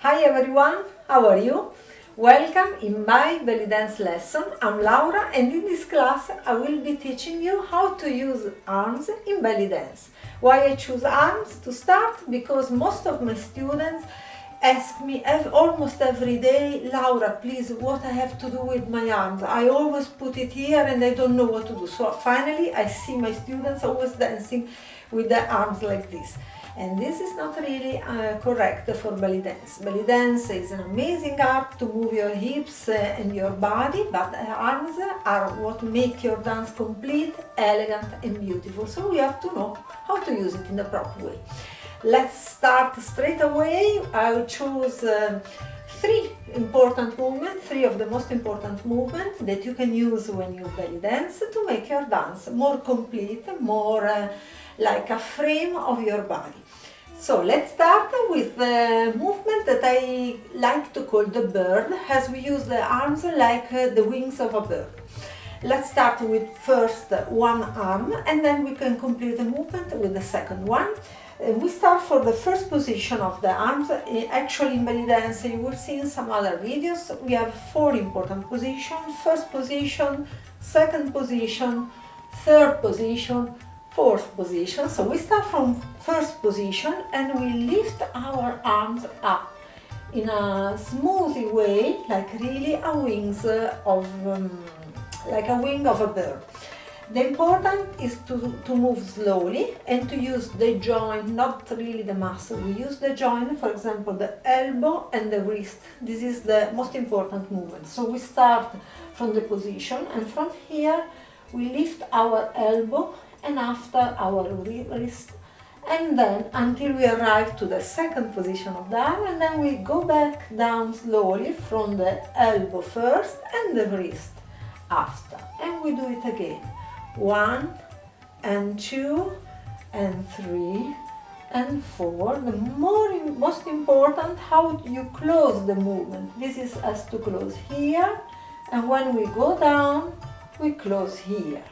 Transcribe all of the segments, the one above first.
Hi everyone, how are you? Welcome in my belly dance lesson. I'm Laura and in this class I will be teaching you how to use arms in belly dance. Why I choose arms to start? Because most of my students ask me almost every day, Laura, please, what I have to do with my arms? I always put it here and I don't know what to do. So finally I see my students always dancing with their arms like this. And this is not really correct for belly dance. Belly dance is an amazing art to move your hips and your body, but arms are what make your dance complete, elegant and beautiful. So we have to know how to use it in the proper way. Let's start straight away. I chose three of the most important movements that you can use when you belly dance to make your dance more complete, more like a frame of your body. So let's start with the movement that I like to call the bird, as we use the arms like the wings of a bird. Let's start with first one arm and then we can complete the movement with the second one. We start for the first position of the arms. Actually in belly dance you will see in some other videos we have four important positions: first position, second position, third position, fourth position. So we start from first position and we lift our arms up in a smooth way, like really a wings of like a wing of a bird. The important is to move slowly and to use the joint, not really the muscle. We use the joint, for example, the elbow and the wrist. This is the most important movement. So we start from the position and from here we lift our elbow and after our wrist, and then until we arrive to the second position of the arm, and then we go back down slowly from the elbow first and the wrist after, and we do it again. 1 and 2 and 3 and 4. The most important, how you close the movement. This is as to close here, and when we go down we close here.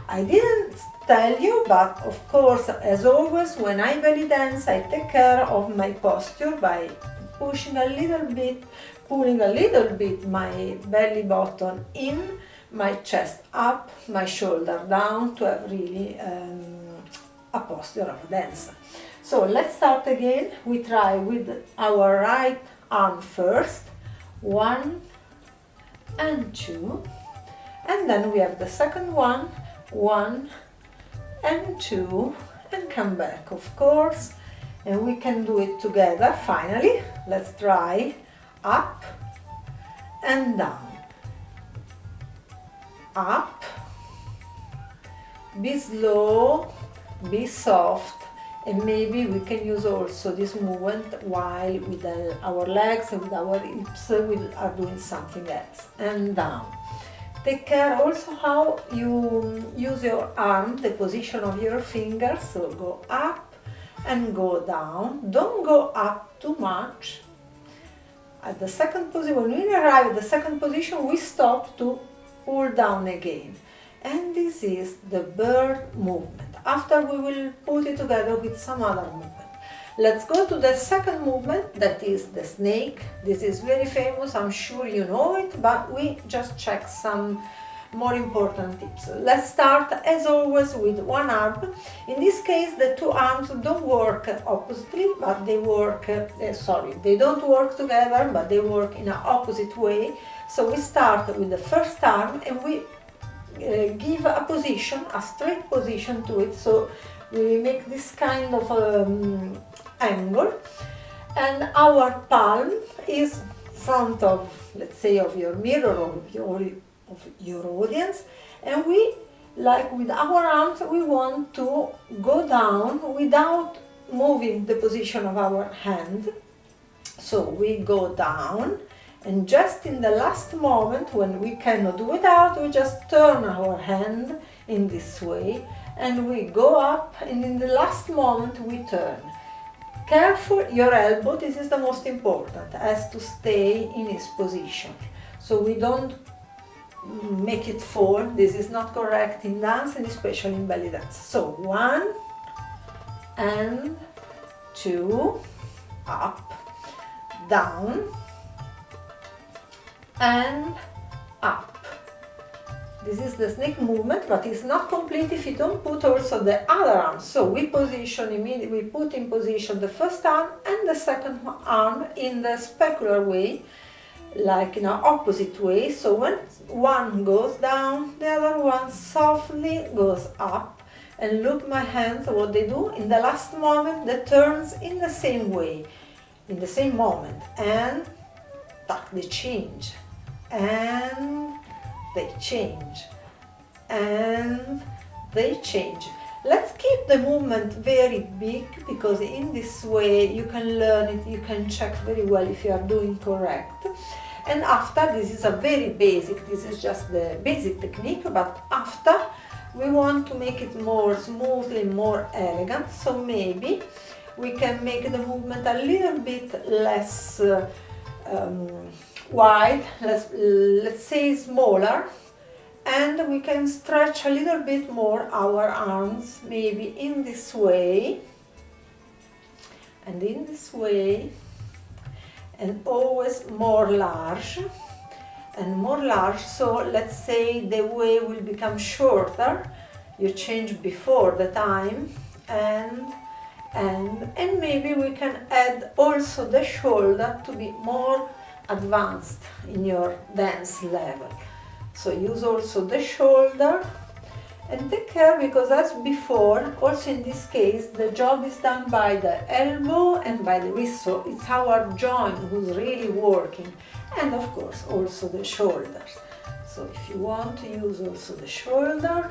I didn't tell you, but of course, as always, when I belly dance, I take care of my posture by pushing a little bit, pulling a little bit my belly button in, my chest up, my shoulder down, to have really a posture of a dancer. So let's start again. We try with our right arm first, 1 and 2, and then we have the second one, 1 and 2, and come back, of course, and we can do it together. Finally, let's try up and down, up, be slow, be soft, and maybe we can use also this movement while with our legs and with our hips we are doing something else. And down. Take care also how you use your arm, the position of your fingers, so go up and go down. Don't go up too much. At the second position, when we arrive at the second position, we stop to pull down again. And this is the bird movement. After we will put it together with some other movement. Let's go to the second movement, that is the snake. This is very famous, I'm sure you know it, but we just check some more important tips. Let's start as always with one arm. In this case the two arms don't work oppositely, but they work, they don't work together, but they work in an opposite way. So we start with the first arm and we give a position, a straight position to it. So we make this kind of angle, and our palm is front of, let's say, of your mirror or of your audience, and we, like with our arms, we want to go down without moving the position of our hand. So we go down, and just in the last moment when we cannot do without, we just turn our hand in this way and we go up, and in the last moment we turn. Careful your elbow, this is the most important, has to stay in its position, so we don't make it fall. This is not correct in dance, and especially in belly dance. So 1 and 2, up, down and up. This is the snake movement, but it's not complete if you don't put also the other arm. So we position immediately, we put in position the first arm and the second arm in the specular way, like in an opposite way. So when one goes down, the other one softly goes up. And look my hands, what they do in the last moment, the turns in the same way, in the same moment, and they change, and they change, and they change. Let's keep the movement very big, because in this way you can learn it, you can check very well if you are doing correct. And after, this is a very basic, this is just the basic technique, but after we want to make it more smoothly, more elegant, so maybe we can make the movement a little bit less wide, let's say smaller, and we can stretch a little bit more our arms, maybe in this way, and in this way, and always more large and more large. So let's say the way will become shorter, you change before the time, and maybe we can add also the shoulder to be more advanced in your dance level. So use also the shoulder, and take care, because as before, also in this case, the job is done by the elbow and by the wrist, so it's our joint who's really working, and of course also the shoulders. So if you want to use also the shoulder,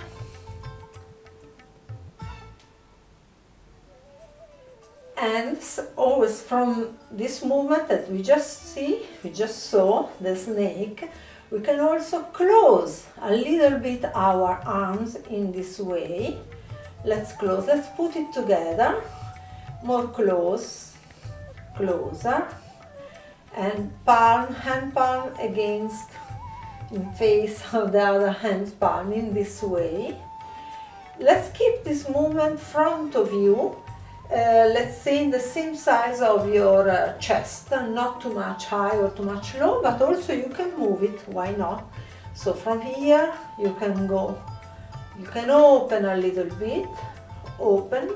and always from this movement that we just saw, the snake, we can also close a little bit our arms in this way. Let's close, let's put it together, more close, closer, and palm, hand palm against, in face of the other hand palm, in this way. Let's keep this movement front of you, let's say in the same size of your chest, not too much high or too much low, but also you can move it, why not? So from here you can go, you can open a little bit, open,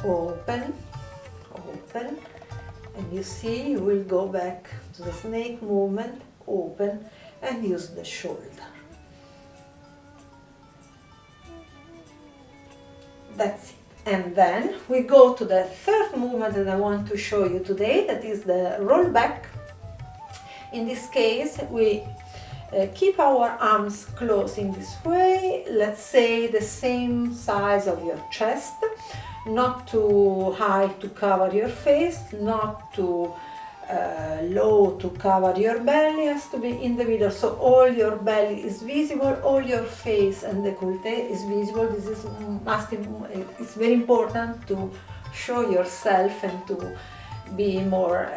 open, open, and you see you will go back to the snake movement, open, and use the shoulder. That's it. And then we go to the third movement that I want to show you today, that is the rollback. In this case, we keep our arms closed in this way, let's say the same size of your chest, not too high to cover your face, not too low to cover your belly, has to be in the middle, so all your belly is visible, all your face and décolleté is visible. This is it's very important to show yourself and to be more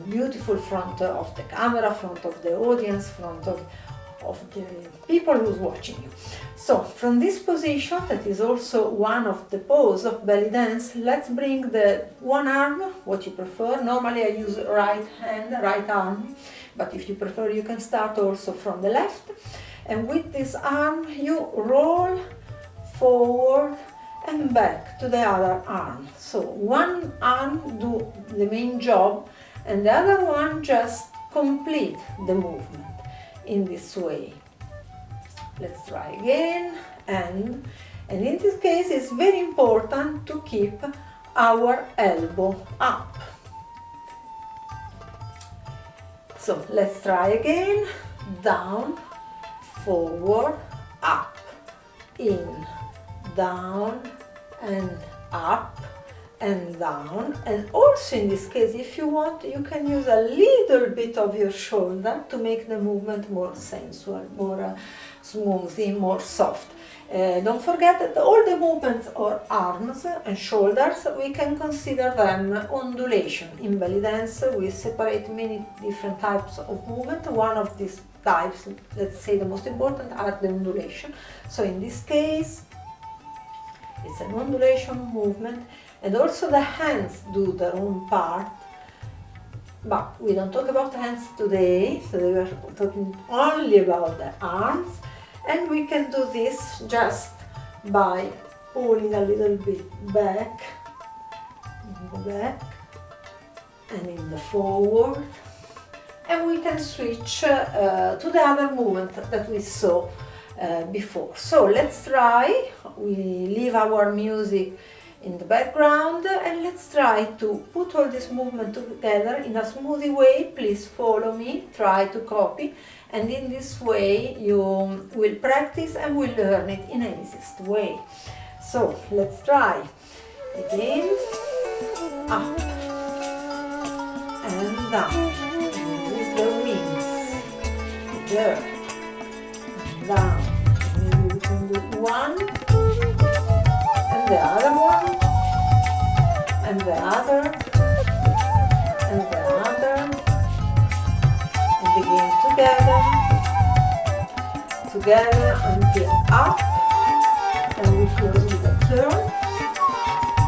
beautiful front of the camera, front of the audience, front of the people who's watching you. So from this position, that is also one of the pose of belly dance, let's bring the one arm, what you prefer. Normally I use right hand, right arm, but if you prefer you can start also from the left, and with this arm you roll forward and back to the other arm. So one arm do the main job and the other one just complete the movement in this way. Let's try again, and in this case it's very important to keep our elbow up. So let's try again, down, forward, up, in, down, and up, and down. And also in this case, if you want, you can use a little bit of your shoulder to make the movement more sensual, more smoothly, more soft. Don't forget that all the movements or arms and shoulders, we can consider them undulation. In belly dance we separate many different types of movement. One of these types, let's say the most important, are the undulation. So in this case it's an undulation movement, and also the hands do their own part. But we don't talk about hands today, so we are talking only about the arms, and we can do this just by pulling a little bit back, in the back and in the forward, and we can switch to the other movement that we saw before. So let's try. We leave our music in the background and let's try to put all this movement together in a smoothie way. Please follow me, try to copy, and in this way you will practice and will learn it in an easiest way. So let's try again. Up and down. This is the wings. There and down. Maybe we can do one and the other one and the other and the other, and again together until up, and we close with a turn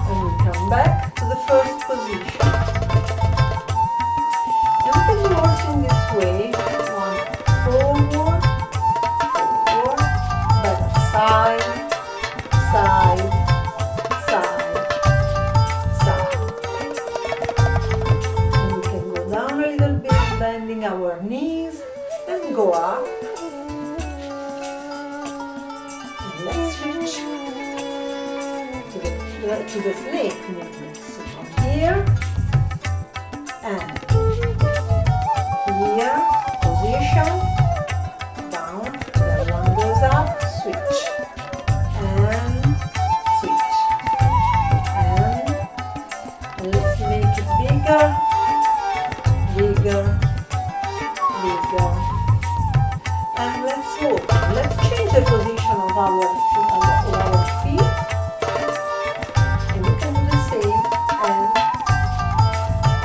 and we come back to the first position. And we can do also in this way, one forward, better side, side, side, side. And we can go down a little bit, bending our knees, and go up. And let's switch to the snake movement. So from here and here, position, down, the one goes up, switch, and switch, and let's make it bigger, bigger, bigger, and let's walk. Let's change the position of our feet, and we can do the same,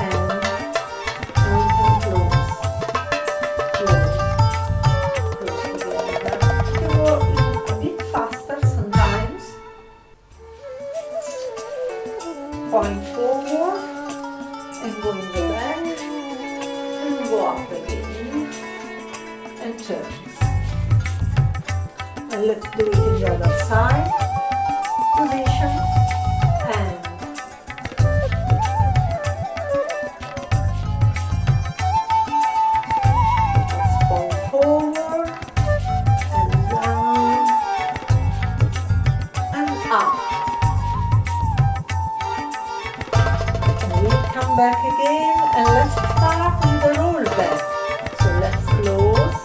and we can close together. We can go a bit faster sometimes. Point forward and go in the back and go up again and turns. And let's do it in the other side. Position and let's point forward and down and up. And we come back again, and let's start with the rollback. So let's close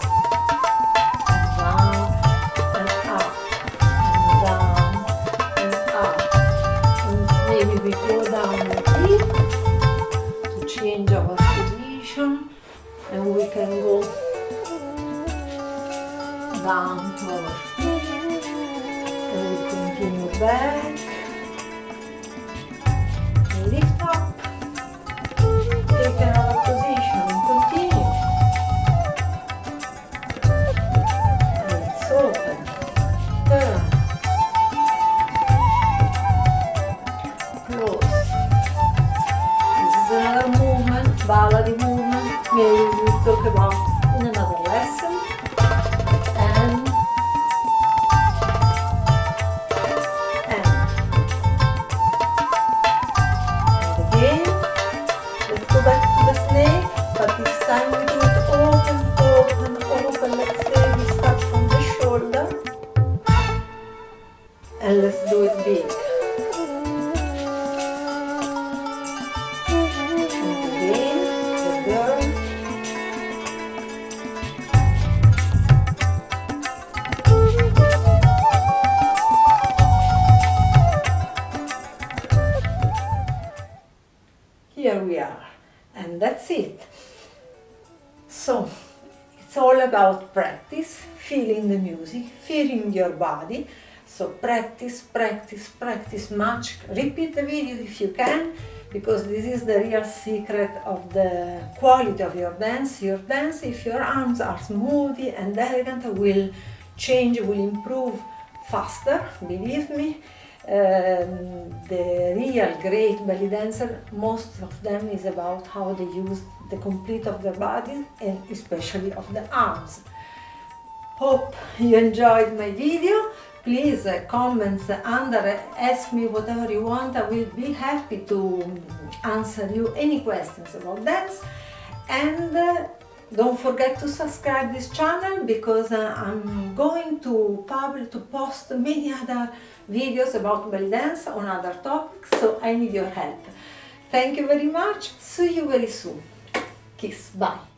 and down and up and down and up. And maybe we go down a bit to change our position, and we can go down to our feet, and we continue back, and lift up, take another position and continue, and let's open, turn, close. This is another movement, ballady movement, maybe we'll talk about in another lesson. And again, let's go back to the snake, but this time we do it open, open, open. Let's say we start from the shoulder, and let's do it big. And again, the girl. Here we are, and that's it. So it's all about practice, feeling the music, feeling your body. So practice, practice, practice much. Repeat the video if you can, because this is the real secret of the quality of your dance. Your dance, if your arms are smooth and elegant, will change, will improve faster, believe me. The real great belly dancer, most of them is about how they use the complete of their bodies and especially of the arms. Hope you enjoyed my video. Please comments under, ask me whatever you want. I will be happy to answer you any questions about dance. And don't forget to subscribe this channel because I'm going to post many other videos about belly dance on other topics, so I need your help. Thank you very much. See you very soon. Kiss. Bye.